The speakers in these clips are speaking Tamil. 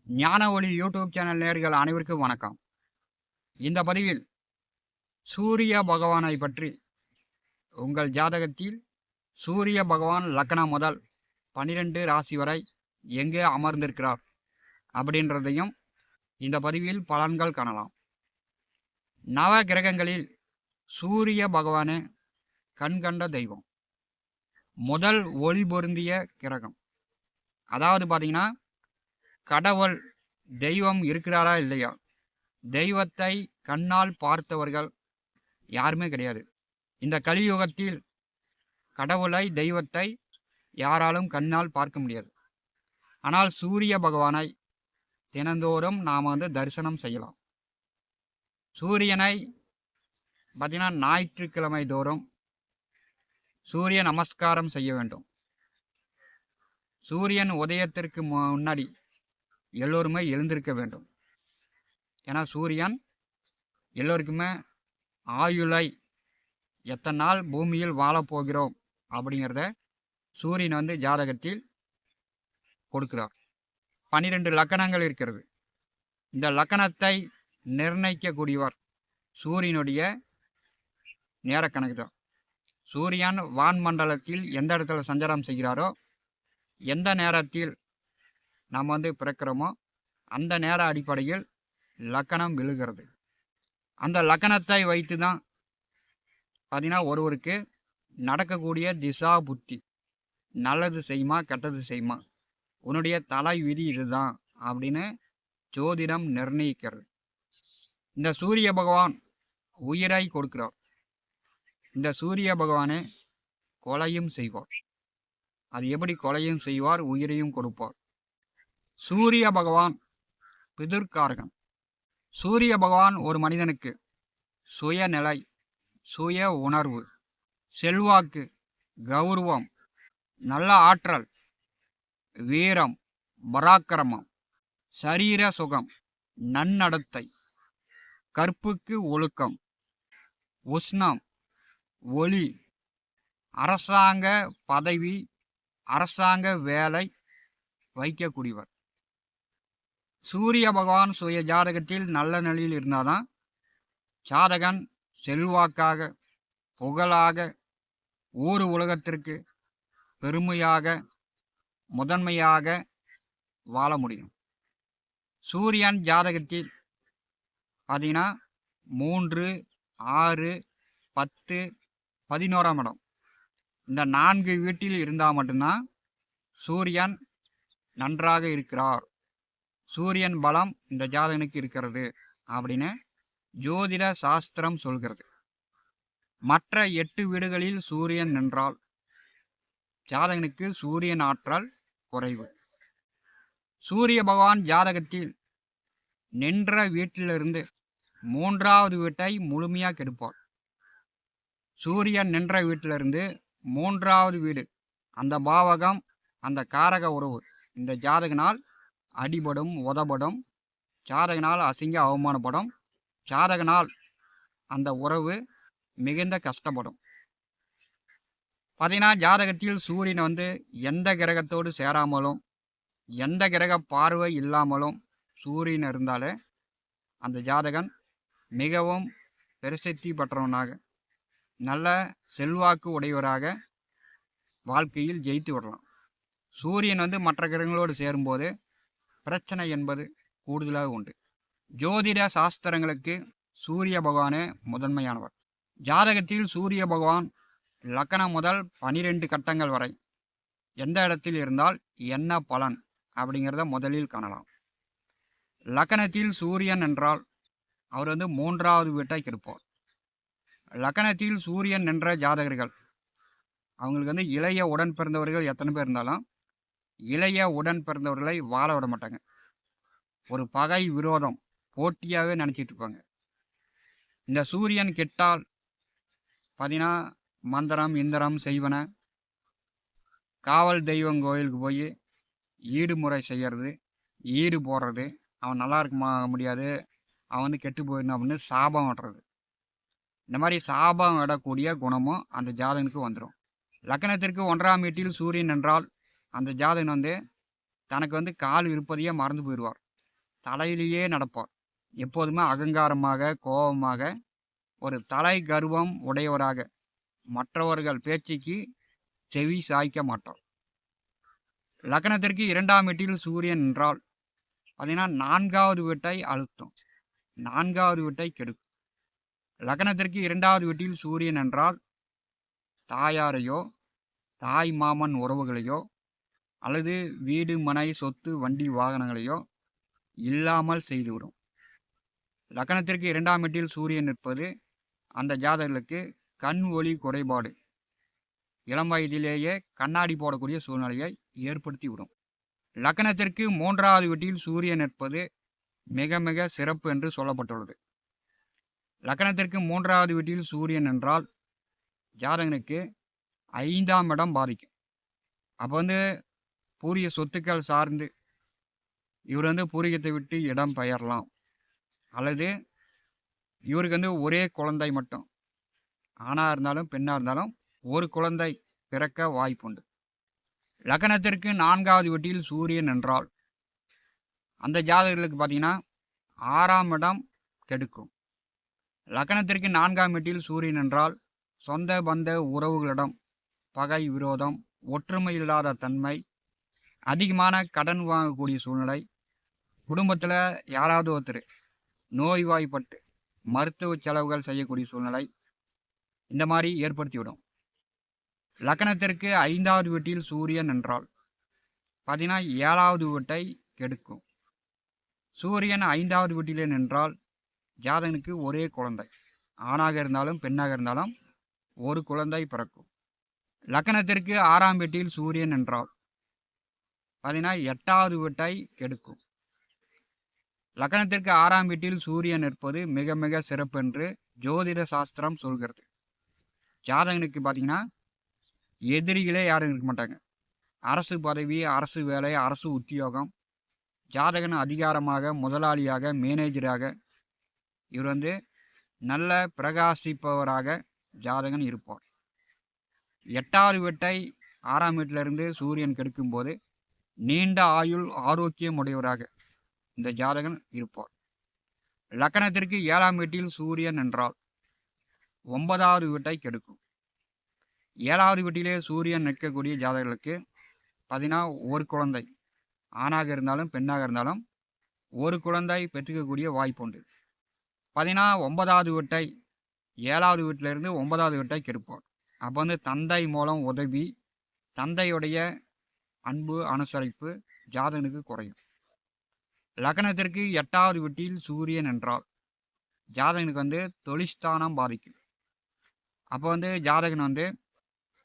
ஞான ஒளி யூடியூப் சேனல் நேயர்கள் அனைவருக்கும் வணக்கம். இந்த பதிவில் சூரிய பகவானை பற்றி, உங்கள் ஜாதகத்தில் சூரிய பகவான் லக்னம் முதல் 12 ராசி வரை எங்கே அமர்ந்திருக்கிறார் அப்படின்றதையும் இந்த பதிவில் பலன்கள் காணலாம். நவ கிரகங்களில் சூரிய பகவானே கண்கண்ட தெய்வம், முதல் ஒளி பொருந்திய கிரகம். அதாவது பார்த்தீங்கன்னா, கடவுள் தெய்வம் இருக்கிறாரா இல்லையா, தெய்வத்தை கண்ணால் பார்த்தவர்கள் யாருமே கிடையாது. இந்த கலியுகத்தில் கடவுளை தெய்வத்தை யாராலும் கண்ணால் பார்க்க முடியாது. ஆனால் சூரிய பகவானை தினந்தோறும் நாம் தரிசனம் செய்யலாம். சூரியனை பார்த்தீங்கன்னா ஞாயிற்றுக்கிழமை தோறும் சூரிய நமஸ்காரம் செய்ய வேண்டும். சூரியன் உதயத்திற்கு முன்னாடி எல்லோருமே எழுந்திருக்க வேண்டும். ஏன்னா சூரியன் எல்லோருக்குமே ஆயுளை, எத்தனை நாள் பூமியில் வாழப்போகிறோம் அப்படிங்கிறத சூரியன் ஜாதகத்தில் கொடுக்கிறார். 12 லக்கணங்கள் இருக்கிறது. இந்த லக்கணத்தை நிர்ணயிக்கக்கூடியவர் சூரியனுடைய நேரக்கணக்கு தான். சூரியன் வான்மண்டலத்தில் எந்த இடத்துல சஞ்சாரம் செய்கிறாரோ, எந்த நேரத்தில் நாம் பிறக்கிறோமோ அந்த நேர அடிப்படையில் லக்கணம் விழுகிறது. அந்த லக்கணத்தை வைத்து தான் பார்த்தீங்கன்னா ஒருவருக்கு நடக்கக்கூடிய திசா புத்தி, நல்லது செய்யுமா கெட்டது செய்யுமா, உன்னுடைய தலை விதி இதுதான் அப்படின்னு ஜோதிடம் நிர்ணயிக்கிறது. இந்த சூரிய பகவான் உயிரை கொடுக்கிறார். இந்த சூரிய பகவானே கொலையும் செய்வார். அது எப்படி கொலையும் செய்வார், உயிரையும் கொடுப்பார். சூரிய பகவான் பிதுர்காரகன். சூரிய பகவான் ஒரு மனிதனுக்கு சுயநிலை, சுய உணர்வு, செல்வாக்கு, கௌரவம், நல்ல ஆற்றல், வீரம், பராக்கிரமம், சரீர சுகம், நன்னடத்தை, கற்புக்கு ஒழுக்கம், உஷ்ணம், ஒளி, அரசாங்க பதவி, அரசாங்க வேலை வைக்கக்கூடியவர். சூரிய பகவான் சுய ஜாதகத்தில் நல்ல நிலையில் இருந்தால்தான் ஜாதகன் செல்வாக்காக, புகழாக, ஊர் உலகத்திற்கு பெருமையாக, முதன்மையாக வாழ முடியும். சூரியன் ஜாதகத்தில் பார்த்தீங்கன்னா 3, 6, 10, 11ஆம் இடம், இந்த 4 வீட்டில் இருந்தால் மட்டும்தான் சூரியன் நன்றாக இருக்கிறார், சூரியன் பலம் இந்த ஜாதகனுக்கு இருக்கிறது அப்படின்னு ஜோதிட சாஸ்திரம் சொல்கிறது. மற்ற 8 வீடுகளில் சூரியன் நின்றால் ஜாதகனுக்கு சூரியன் ஆற்றல் குறைவு. சூரிய பகவான் ஜாதகத்தில் நின்ற வீட்டிலிருந்து 3வது வீட்டை முழுமையாக கெடுப்பார். சூரியன் நின்ற வீட்டிலிருந்து 3வது வீடு, அந்த பாவகம், அந்த காரக உறவு இந்த ஜாதகனால் அடிபடும், உதப்படும், ஜாதகனால் அசிங்க அவமானப்படும், ஜாதகனால் அந்த உறவு மிகுந்த கஷ்டப்படும். பார்த்தீங்கன்னா ஜாதகத்தில் சூரியன் எந்த கிரகத்தோடு சேராமலும், எந்த கிரக பார்வை இல்லாமலும் சூரியன் இருந்தாலே அந்த ஜாதகன் மிகவும் பிரசித்தி பெற்றவனாக, நல்ல செல்வாக்கு உடையவராக வாழ்க்கையில் ஜெயித்து விடலாம். சூரியன் மற்ற கிரகங்களோடு சேரும்போது பிரச்சனை என்பது கூடுதலாக உண்டு. ஜோதிட சாஸ்திரங்களுக்கு சூரிய பகவானே முதன்மையானவர். ஜாதகத்தில் சூரிய பகவான் லக்கணம் முதல் 12 கட்டங்கள் வரை எந்த இடத்தில் இருந்தால் என்ன பலன் அப்படிங்கிறத முதலில் காணலாம். லக்கணத்தில் சூரியன் என்றால் அவர் 3வது வீட்டை கெடுப்பார். லக்கணத்தில் சூரியன் என்ற ஜாதகர்கள் அவங்களுக்கு இளைய உடன் பிறந்தவர்கள் எத்தனை பேர் இருந்தாலும் இளைய உடன் பிறந்தவர்களை வாழ விட மாட்டாங்க. ஒரு பகை, விரோதம், போட்டியாகவே நினச்சிட்டு இருப்பாங்க. இந்த சூரியன் கெட்டால் பார்த்தீங்கன்னா மந்திரம், இந்திரம் செய்வன, காவல் தெய்வம் கோயிலுக்கு போய் ஈடுமுறை செய்கிறது, ஈடு போடுறது, அவன் நல்லா இருக்க முடியாது, அவன் கெட்டு போயிடணும் அப்படின்னு சாபம் விடுறது. இந்த மாதிரி சாபம் விடக்கூடிய குணமும் அந்த ஜாதகனுக்கு வந்துடும். லக்னத்திற்கு 1ஆம் வீட்டில் சூரியன் என்றால் அந்த ஜாதகன் தனக்கு கால் இருப்பதையே மறந்து போயிடுவார். தலையிலேயே நடப்பார். எப்போதுமே அகங்காரமாக, கோபமாக, ஒரு தலை கர்வம் உடையவராக, மற்றவர்கள் பேச்சுக்கு செவி சாய்க்க மாட்டார். லக்னத்திற்கு 2ஆம் வீட்டில் சூரியன் என்றால் பார்த்தீங்கன்னா 4வது வீட்டை அழுத்தும், 4வது வீட்டை கெடுக்கும். லக்னத்திற்கு 2வது வீட்டில் சூரியன் என்றால் தாயாரையோ, தாய் மாமன் உறவுகளையோ, அல்லது வீடு மனை சொத்து வண்டி வாகனங்களையோ இல்லாமல் செய்துவிடும். லக்னத்திற்கு 2ஆம் வீட்டில் சூரியன் நிற்பது அந்த ஜாதகர்களுக்கு கண் ஒளி குறைபாடு, இளம் வயதிலேயே கண்ணாடி போடக்கூடிய சூழ்நிலையை ஏற்படுத்திவிடும். லக்னத்திற்கு 3வது வீட்டில் சூரியன் நிற்பது மிக மிக சிறப்பு என்று சொல்லப்பட்டுள்ளது. லக்னத்திற்கு 3வது வீட்டில் சூரியன் என்றால் ஜாதகனுக்கு 5ஆம் இடம் பாதிக்கும். அப்போ பூரிய சொத்துக்கள் சார்ந்து இவர் பூரியத்தை விட்டு இடம் பெயரலாம், அல்லது இவருக்கு ஒரே குழந்தை மட்டும், ஆணாக இருந்தாலும் பெண்ணாக இருந்தாலும் ஒரு குழந்தை பிறக்க வாய்ப்புண்டு. லக்னத்திற்கு 4வது வீட்டில் சூரியன் என்றால் அந்த ஜாதகர்களுக்கு பார்த்தீங்கன்னா 6ஆம் இடம் கெடுக்கும். லக்னத்திற்கு 4ஆம் வீட்டில் சூரியன் என்றால் சொந்த பந்த உறவுகளிடம் பகை, விரோதம், ஒற்றுமை இல்லாத தன்மை, அதிகமான கடன் வாங்கக்கூடிய சூழ்நிலை, குடும்பத்தில் யாராவது ஒருத்தர் நோய்வாய்ப்பட்டு மருத்துவ செலவுகள் செய்யக்கூடிய சூழ்நிலை, இந்த மாதிரி ஏற்படுத்திவிடும். லக்னத்திற்கு 5வது வீட்டில் சூரியன் என்றால் பார்த்தீங்கன்னா 7வது வீட்டை கெடுக்கும். சூரியன் 5வது வீட்டிலே நின்றால் ஜாதகனுக்கு ஒரே குழந்தை, ஆணாக இருந்தாலும் பெண்ணாக இருந்தாலும் ஒரு குழந்தை பிறக்கும். லக்னத்திற்கு 6ஆம் வீட்டில் சூரியன் என்றால் பார்த்தீங்கன்னா 8வது வீட்டை கெடுக்கும். லக்னத்திற்கு 6ஆம் வீட்டில் சூரியன் இருப்பது மிக மிக சிறப்பு என்று ஜோதிட சாஸ்திரம் சொல்கிறது. ஜாதகனுக்கு பார்த்தீங்கன்னா எதிரிகளே யாரும் இருக்க மாட்டாங்க. அரசு பதவி, அரசு வேலை, அரசு உத்தியோகம், ஜாதகன் அதிகாரமாக, முதலாளியாக, மேனேஜராக இவர் நல்ல பிரகாசிப்பவராக ஜாதகன் இருப்பார். 8வது வீட்டை 6ஆம் வீட்டிலிருந்து சூரியன் கெடுக்கும்போது நீண்ட ஆயுள், ஆரோக்கியம் உடையவராக இந்த ஜாதகன் இருப்பார். லக்னத்திற்கு 7ஆம் வீட்டில் சூரியன் என்றால் 9வது வீட்டை கெடுக்கும். 7வது வீட்டிலே சூரியன் நிற்கக்கூடிய ஜாதகர்களுக்கு பார்த்தீங்கன்னா ஒரு குழந்தை, ஆணாக இருந்தாலும் பெண்ணாக இருந்தாலும் ஒரு குழந்தை பெற்றுக்கக்கூடிய வாய்ப்பு உண்டு. பார்த்தீங்கன்னா 9வது வீட்டை 7வது வீட்டிலிருந்து 9வது வீட்டை கெடுப்பார். அப்போ தந்தை மூலம் உதவி, தந்தையுடைய அன்பு, அனுசரிப்பு ஜாதகனுக்கு குறையும். லக்னத்திற்கு 8வது வீட்டில் சூரியன் என்றால் ஜாதகனுக்கு தொழிற்ஸ்தானம் பாதிக்கும். அப்போ ஜாதகன்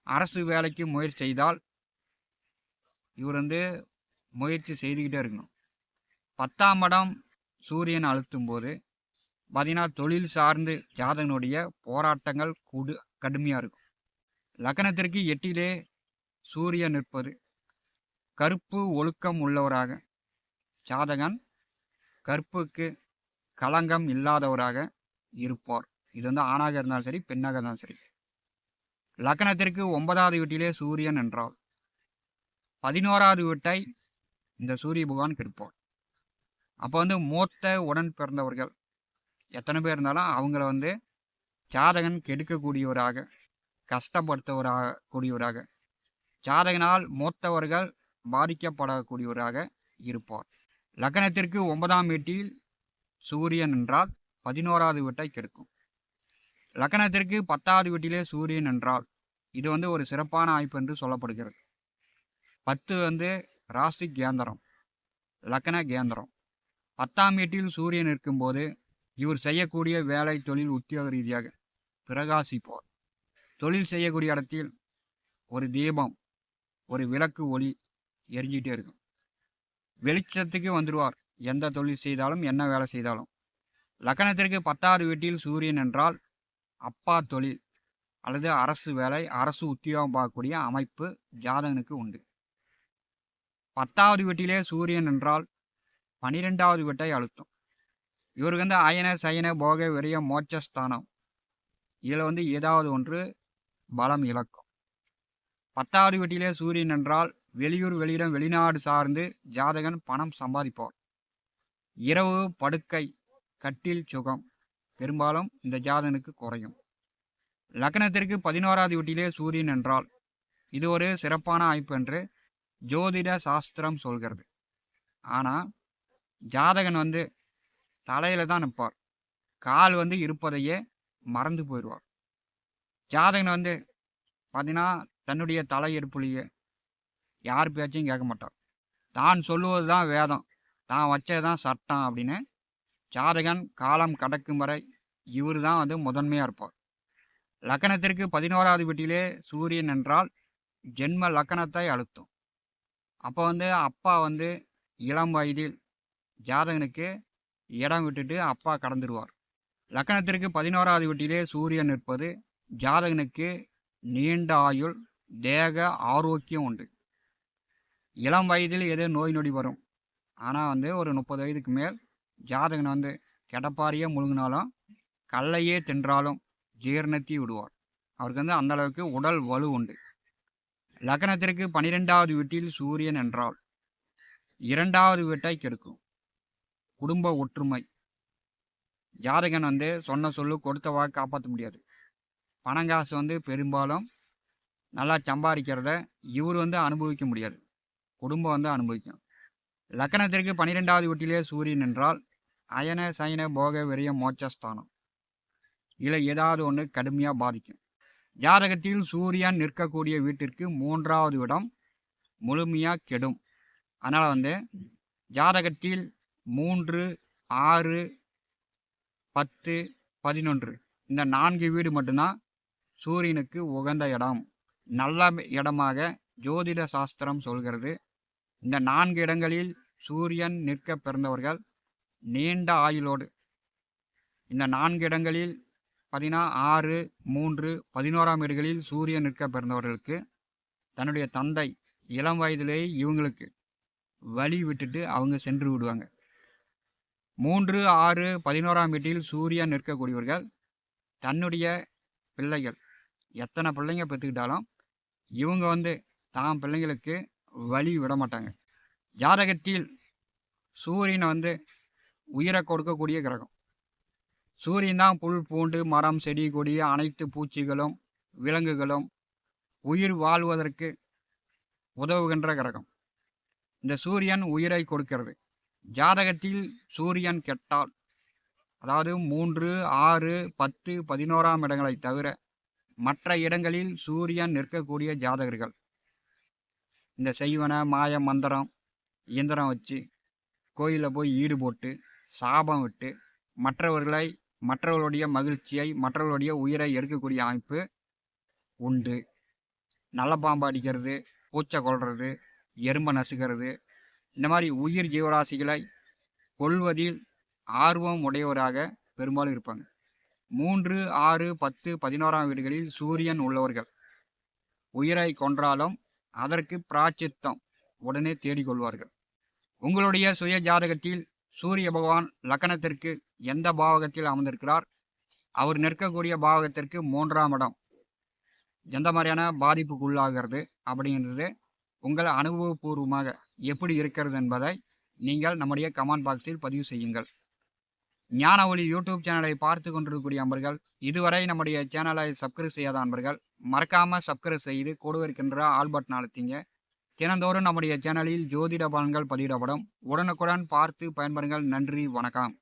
அரசு வேலைக்கு முயற்சி செய்தால் இவர் முயற்சி செய்துக்கிட்டே இருக்கணும். 10ஆம் இடம் சூரியன் அழுத்தும் போது பார்த்தீங்கன்னா தொழில் சார்ந்து ஜாதகனுடைய போராட்டங்கள் கடுமையாக இருக்கும். லக்னத்திற்கு 8லே சூரியன் நிற்பது கருப்பு ஒழுக்கம் உள்ளவராக, ஜாதகன் கற்புக்கு களங்கம் இல்லாதவராக இருப்பார். இது ஆணாக இருந்தாலும் சரி, பெண்ணாக இருந்தாலும் சரி. லக்னத்திற்கு 9வது வீட்டிலே சூரியன் என்றால் 11வது வீட்டை இந்த சூரிய பகவான் கெடுப்பார். அப்போ மூத்த உடன் பிறந்தவர்கள் எத்தனை பேர் இருந்தாலும் அவங்கள ஜாதகன் கெடுக்கக்கூடியவராக, கஷ்டப்படுத்தவராக, ஜாதகனால் மூத்தவர்கள் பாதிக்கப்படக்கூடியவராக இருப்பார். லக்னத்திற்கு 9ஆம் வீட்டில் சூரியன் என்றால் 11வது வீட்டை கெடுக்கும். லக்னத்திற்கு 10வது வீட்டிலே சூரியன் என்றால் இது ஒரு சிறப்பான அமைப்பு என்று சொல்லப்படுகிறது. 10 ராசி கேந்திரம், லக்ன கேந்திரம். 10ஆம் வீட்டில் சூரியன் இருக்கும்போது இவர் செய்யக்கூடிய வேலை, தொழில், உத்தியோக ரீதியாக பிரகாசிப்பார். தொழில் செய்யக்கூடிய இடத்தில் ஒரு தீபம், ஒரு விளக்கு ஒளி எரிஞ்சிட்டே இருக்கும். வெளிச்சத்துக்கு வந்துடுவார். எந்த தொழில் செய்தாலும், என்ன வேலை செய்தாலும். லக்னத்திற்கு 10வது வீட்டில் சூரியன் என்றால் அப்பா தொழில் அல்லது அரசு வேலை, அரசு உத்தியோகம் பார்க்கக்கூடிய அமைப்பு ஜாதகனுக்கு உண்டு. 10வது வீட்டிலே சூரியன் என்றால் 12வது வீட்டை அழுத்தும். இவருக்கு அயன, சயன, போக, விரய, மோட்சஸ்தானம். இதில் ஏதாவது ஒன்று பலம் இழக்கும். 10வது வீட்டிலே சூரியன் என்றால் வெளியூர், வெளியிடம், வெளிநாடு சார்ந்து ஜாதகன் பணம் சம்பாதிப்பார். இரவு படுக்கை கட்டில் சுகம் பெரும்பாலும் இந்த ஜாதகனுக்கு குறையும். லக்னத்திற்கு 11வது வீட்டிலே சூரியன் என்றால் இது ஒரு சிறப்பான அமைப்பு என்று ஜோதிட சாஸ்திரம் சொல்கிறது. ஆனால் ஜாதகன் தலையில தான் நிற்பார். கால் இருப்பதையே மறந்து போயிடுவார். ஜாதகன் பார்த்தீங்கன்னா தன்னுடைய தலை எடுப்புலையே யார் பேச்சையும் கேட்க மாட்டார். தான் சொல்லுவது தான் வேதம், தான் வச்சது தான் சட்டம் அப்படின்னு ஜாதகன் காலம் கடக்கும் வரை இவர் தான் முதன்மையாக இருப்பார். லக்கணத்திற்கு 11வது வீட்டிலே சூரியன் என்றால் ஜென்ம லக்கணத்தை அழுத்தும். அப்போ அப்பா இளம் வயதில் ஜாதகனுக்கு இடம் விட்டுட்டு அப்பா கடந்துடுவார். லக்கணத்திற்கு 11வது வீட்டிலே சூரியன் இருப்பது ஜாதகனுக்கு நீண்ட ஆயுள், தேக ஆரோக்கியம் உண்டு. இளம் வயதில் ஏதோ நோய் நொடி வரும். ஆனால் ஒரு 30 வயதுக்கு மேல் ஜாதகன் கிடப்பாரியே முழுங்கினாலும் கல்லையே தின்றாலும் ஜீரணத்தி விடுவார். அவருக்கு அந்த அளவுக்கு உடல் வலு உண்டு. லக்னத்திற்கு 12வது வீட்டில் சூரியன் என்றால் 2வது வீட்டை கெடுக்கும். குடும்ப ஒற்றுமை. ஜாதகன் சொன்ன சொல்லு கொடுத்த வாக்கு காப்பாற்ற முடியாது. பணங்காசு பெரும்பாலும் நல்லா சம்பாதிக்கிறத இவர் அனுபவிக்க முடியாது. குடும்பம் அனுபவிக்கும். லக்னத்திற்கு 12வது வீட்டிலே சூரியன் என்றால் அயன சயன போக வெறிய மோட்சஸ்தானம். இதில் ஏதாவது ஒன்று கடுமையாக பாதிக்கும். ஜாதகத்தில் சூரியன் நிற்கக்கூடிய வீட்டிற்கு 3வது இடம் முழுமையாக கெடும். அதனால் ஜாதகத்தில் 3, 6, 10, 11 இந்த 4 வீடு மட்டும்தான் சூரியனுக்கு உகந்த இடம், நல்ல இடமாக ஜோதிட சாஸ்திரம் சொல்கிறது. இந்த 4 இடங்களில் சூரியன் நிற்க பிறந்தவர்கள் நீண்ட ஆயுளோடு, இந்த 4 இடங்களில் 16, 3, 11ஆம் வீடுகளில் சூரியன் நிற்க பிறந்தவர்களுக்கு தன்னுடைய தந்தை இளம் வயதிலேயே இவங்களுக்கு வழி விட்டுட்டு அவங்க சென்று விடுவாங்க. 3, 6, 11ஆம் வீட்டில் சூரியன் நிற்கக்கூடியவர்கள் தன்னுடைய பிள்ளைகள் எத்தனை பிள்ளைங்க பெற்றுக்கிட்டாலும் இவங்க தான் பிள்ளைங்களுக்கு வழி விட மாட்டாங்க. ஜாதகத்தில் சூரியன் உயிரை கொடுக்கக்கூடிய கிரகம். சூரியன் தான் புல் பூண்டு மரம் செடி கொடி அனைத்து பூச்சிகளும் விலங்குகளும் உயிர் வாழ்வதற்கு உதவுகின்ற கிரகம். இந்த சூரியன் உயிரை கொடுக்கிறது. ஜாதகத்தில் சூரியன் கெட்டால், அதாவது 3, 6, 10, 11ஆம் இடங்களை தவிர மற்ற இடங்களில் சூரியன் நிற்கக்கூடிய ஜாதகர்கள் இந்த செய்வன மாய மந்திரம் இயந்திரம் வச்சு கோயிலில் போய் ஈடுபட்டு சாபம் விட்டு மற்றவர்களுடைய மகிழ்ச்சியை மற்றவர்களுடைய உயிரை எடுக்கக்கூடிய அமைப்பு உண்டு. நல்ல பாம்பு அடிக்கிறது, பூச்சை கொள்வது, எறும்பை நசுக்கிறது, இந்த மாதிரி உயிர் ஜீவராசிகளை கொள்வதில் ஆர்வம் உடையவராக பெரும்பாலும் இருப்பாங்க. 3, 6, 10, 11ஆம் வீடுகளில் சூரியன் உள்ளவர்கள் உயிரை கொன்றாலும் அதற்கு பிராச்சித்தம் உடனே தேடிக்கொள்வார்கள். உங்களுடைய சுய ஜாதகத்தில் சூரிய பகவான் லக்னத்திற்கு எந்த பாவகத்தில் அமர்ந்திருக்கிறார், அவர் நிற்கக்கூடிய பாவகத்திற்கு 3ஆம் இடம் எந்த மாதிரியான பாதிப்புக்குள்ளாகிறது அப்படிங்கிறது உங்கள் அனுபவபூர்வமாக எப்படி இருக்கிறது என்பதை நீங்கள் நம்முடைய கமெண்ட் பாக்ஸில் பதிவு செய்யுங்கள். ஞான ஒளி யூடியூப் சேனலை பார்த்து கொண்டிருக்கக்கூடிய அன்பர்கள், இதுவரை நம்முடைய சேனலை சப்ஸ்கிரைப் செய்யாத அன்பர்கள் மறக்காமல் சப்ஸ்கிரைப் செய்து கூட இருக்கின்ற ஆல் பட்டன் அழுத்திங்க. தினந்தோறும் நம்முடைய சேனலில் ஜோதிட பலன்கள் பதிவிடப்படும். உடனுக்குடன் பார்த்து பயன்பெறுங்கள். நன்றி, வணக்கம்.